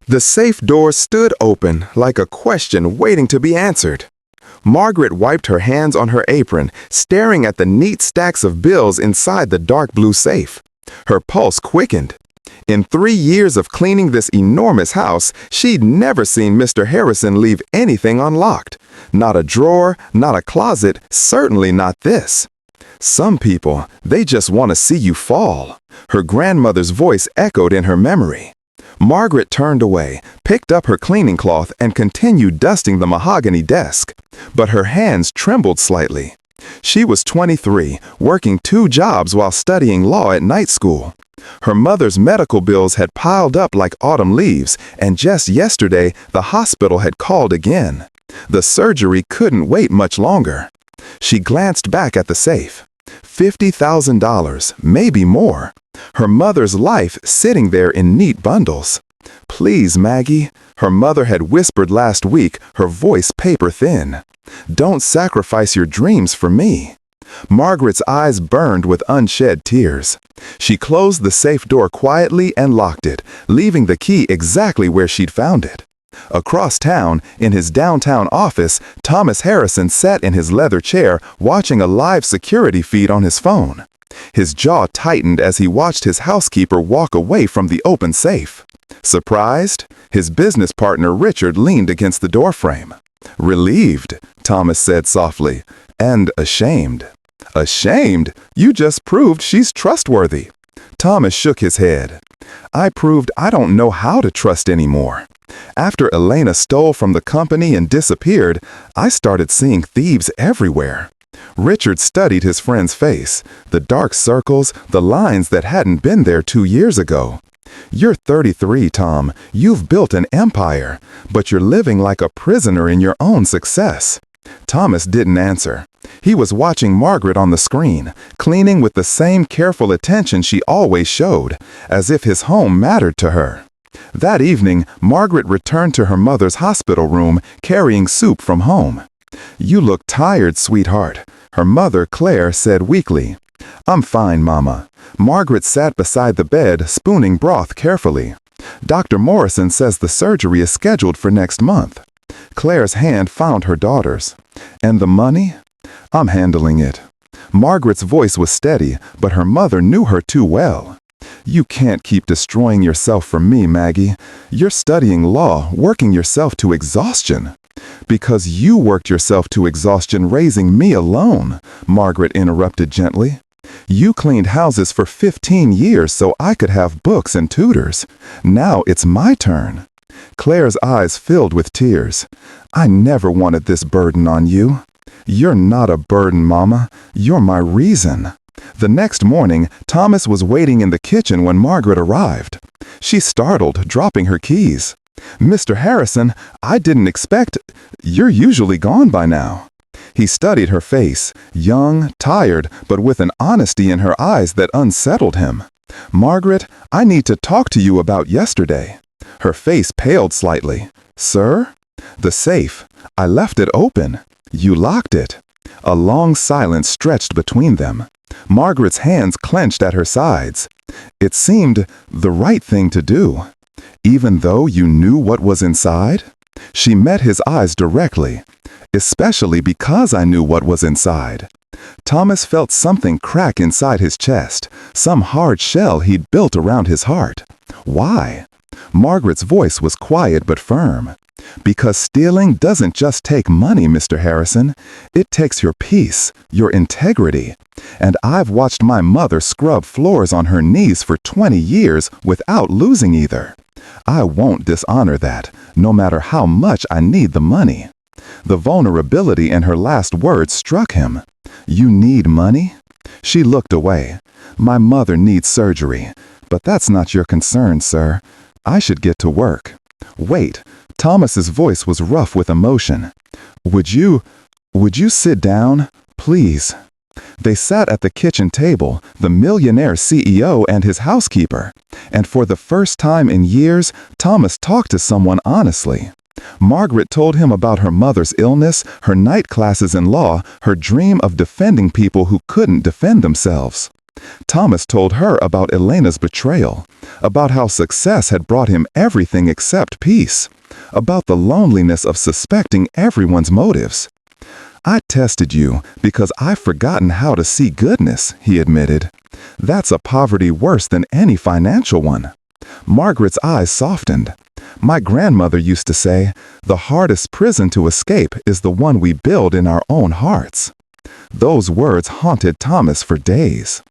The safe door stood open like a question waiting to be answered. Margaret wiped her hands on her apron, staring at the neat stacks of bills inside the dark blue safe. Her pulse quickened. In 3 years of cleaning this enormous house, she'd never seen Mr. Harrison leave anything unlocked. Not a drawer, not a closet, certainly not this. Some people, they just want to see you fall. Her grandmother's voice echoed in her memory. Margaret turned away, picked up her cleaning cloth, and continued dusting the mahogany desk. But her hands trembled slightly. She was 23, working 2 jobs while studying law at night school. Her mother's medical bills had piled up like autumn leaves, and just yesterday, the hospital had called again. The surgery couldn't wait much longer. She glanced back at the safe. $50,000, maybe more. Her mother's life sitting there in neat bundles. "Please, Maggie," her mother had whispered last week, her voice paper thin. "Don't sacrifice your dreams for me." Margaret's eyes burned with unshed tears. She closed the safe door quietly and locked it, leaving the key exactly where she'd found it. Across town, in his downtown office, Thomas Harrison sat in his leather chair watching a live security feed on his phone. His jaw tightened as he watched his housekeeper walk away from the open safe. Surprised, his business partner Richard leaned against the doorframe. "Relieved," Thomas said softly, "and ashamed." "Ashamed? You just proved she's trustworthy." Thomas shook his head. "I proved I don't know how to trust anymore. After Elena stole from the company and disappeared, I started seeing thieves everywhere." Richard studied his friend's face, the dark circles, the lines that hadn't been there 2 years ago. "You're 33, Tom. You've built an empire, but you're living like a prisoner in your own success." Thomas didn't answer. He was watching Margaret on the screen, cleaning with the same careful attention she always showed, as if his home mattered to her. That evening, Margaret returned to her mother's hospital room, carrying soup from home. "You look tired, sweetheart," her mother, Claire, said weakly. "I'm fine, Mama." Margaret sat beside the bed, spooning broth carefully. "Dr. Morrison says the surgery is scheduled for next month." Claire's hand found her daughter's. "And the money?" "I'm handling it." Margaret's voice was steady, but her mother knew her too well. "You can't keep destroying yourself for me, Maggie. You're studying law, working yourself to exhaustion." "Because you worked yourself to exhaustion raising me alone," Margaret interrupted gently. "You cleaned houses for 15 years so I could have books and tutors. Now it's my turn." Claire's eyes filled with tears. "I never wanted this burden on you." "You're not a burden, Mama. You're my reason." The next morning, Thomas was waiting in the kitchen when Margaret arrived. She startled, dropping her keys. "Mr. Harrison, I didn't expect... You're usually gone by now." He studied her face, young, tired, but with an honesty in her eyes that unsettled him. "Margaret, I need to talk to you about yesterday." Her face paled slightly. "Sir?" "The safe. I left it open. You locked it." A long silence stretched between them. Margaret's hands clenched at her sides. It seemed the right thing to do. "Even though you knew what was inside?" She met his eyes directly. "Especially because I knew what was inside." Thomas felt something crack inside his chest, some hard shell he'd built around his heart. "Why?" Margaret's voice was quiet but firm. "Because stealing doesn't just take money, Mr. Harrison. It takes your peace, your integrity. And I've watched my mother scrub floors on her knees for 20 years without losing either. I won't dishonor that, no matter how much I need the money." The vulnerability in her last words struck him. "You need money?" She looked away. "My mother needs surgery, but that's not your concern, sir. I should get to work." "Wait." Thomas's voice was rough with emotion. Would you sit down, please?" They sat at the kitchen table, the Millionaire CEO and his housekeeper, and for the first time in years, Thomas talked to someone honestly. Margaret told him about her mother's illness, her night classes in law, her dream of defending people who couldn't defend themselves. Thomas told her about Elena's betrayal, about how success had brought him everything except peace, about the loneliness of suspecting everyone's motives. "I tested you because I've forgotten how to see goodness," he admitted. "That's a poverty worse than any financial one." Margaret's eyes softened. "My grandmother used to say, the hardest prison to escape is the one we build in our own hearts." Those words haunted Thomas for days.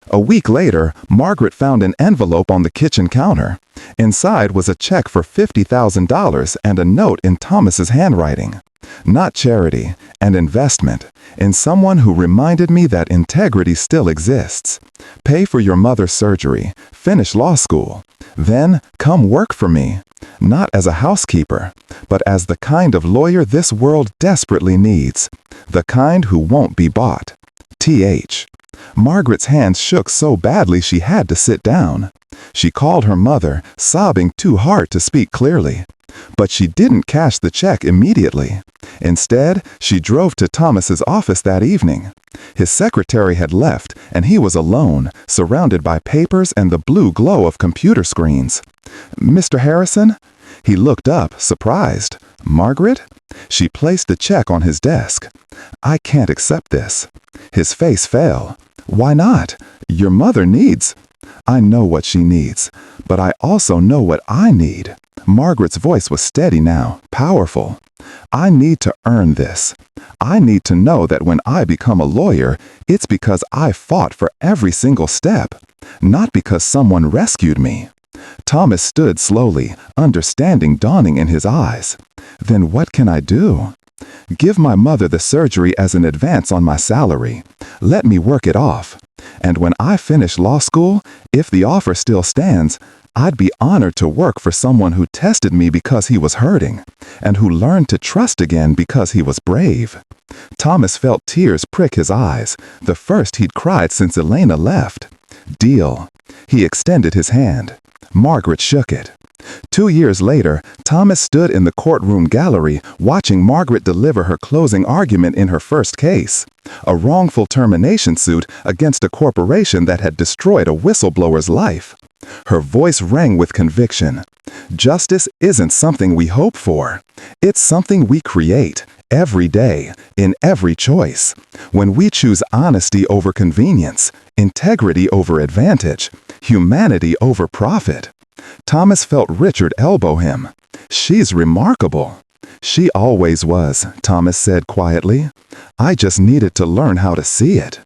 A week later, Margaret found an envelope on the kitchen counter. Inside was a check for $50,000 and a note in Thomas's handwriting. "Not charity, an investment, in someone who reminded me that integrity still exists. Pay for your mother's surgery, finish law school, then come work for me, not as a housekeeper, but as the kind of lawyer this world desperately needs, the kind who won't be bought. Th." Margaret's hands shook so badly she had to sit down. She called her mother, sobbing too hard to speak clearly. But she didn't cash the check immediately. Instead, she drove to Thomas's office that evening. His secretary had left, and he was alone, surrounded by papers and the blue glow of computer screens. "Mr. Harrison?" He looked up, surprised. "Margaret?" She placed the check on his desk. "I can't accept this." His face fell. "Why not? Your mother needs—" "I know what she needs, but I also know what I need." Margaret's voice was steady now, powerful. "I need to earn this. I need to know that when I become a lawyer, it's because I fought for every single step, not because someone rescued me." Thomas stood slowly, understanding dawning in his eyes. "Then what can I do?" "Give my mother the surgery as an advance on my salary. Let me work it off. And when I finish law school, if the offer still stands, I'd be honored to work for someone who tested me because he was hurting, and who learned to trust again because he was brave." Thomas felt tears prick his eyes, the first he'd cried since Elena left. "Deal." He extended his hand. Margaret shook it. 2 years later, Thomas stood in the courtroom gallery watching Margaret deliver her closing argument in her first case, a wrongful termination suit against a corporation that had destroyed a whistleblower's life. Her voice rang with conviction. "Justice isn't something we hope for. It's something we create, every day, in every choice. When we choose honesty over convenience, integrity over advantage, humanity over profit." Thomas felt Richard elbow him. "She's remarkable." "She always was," Thomas said quietly. "I just needed to learn how to see it."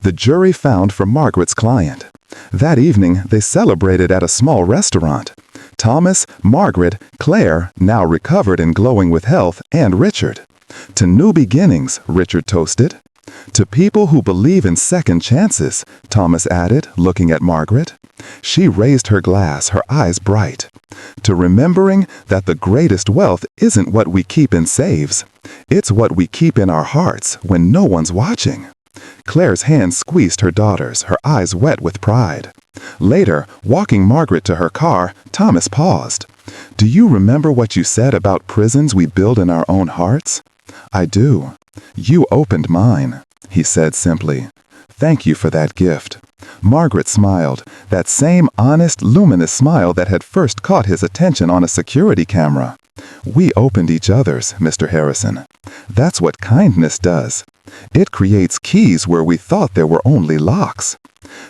The jury found for Margaret's client. That evening, they celebrated at a small restaurant. Thomas, Margaret, Claire, now recovered and glowing with health, and Richard. "To new beginnings," Richard toasted. "To people who believe in second chances," Thomas added, looking at Margaret. She raised her glass, her eyes bright. "To remembering that the greatest wealth isn't what we keep in safes. It's what we keep in our hearts when no one's watching." Claire's hand squeezed her daughter's, her eyes wet with pride. Later, walking Margaret to her car, Thomas paused. "Do you remember what you said about prisons we build in our own hearts?" "I do." "You opened mine," he said simply. "Thank you for that gift." Margaret smiled, that same honest, luminous smile that had first caught his attention on a security camera. "We opened each other's, Mr. Harrison. That's what kindness does. It creates keys where we thought there were only locks."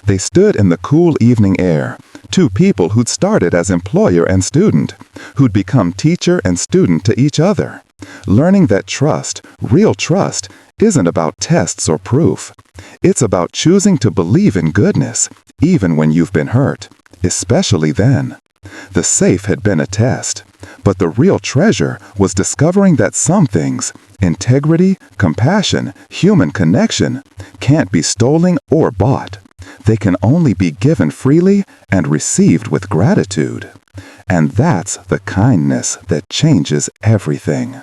They stood in the cool evening air, two people who'd started as employer and student, who'd become teacher and student to each other, learning that trust, real trust, isn't about tests or proof. It's about choosing to believe in goodness, even when you've been hurt, especially then. The safe had been a test, but the real treasure was discovering that some things, integrity, compassion, human connection, can't be stolen or bought. They can only be given freely and received with gratitude. And that's the kindness that changes everything.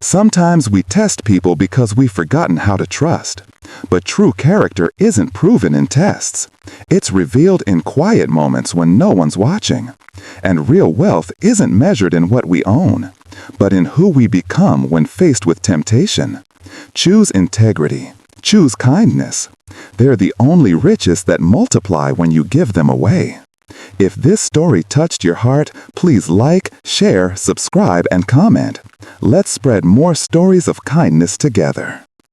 Sometimes we test people because we've forgotten how to trust. But true character isn't proven in tests. It's revealed in quiet moments when no one's watching. And real wealth isn't measured in what we own, but in who we become when faced with temptation. Choose integrity. Choose kindness. They're the only riches that multiply when you give them away. If this story touched your heart, please like, share, subscribe, and comment. Let's spread more stories of kindness together.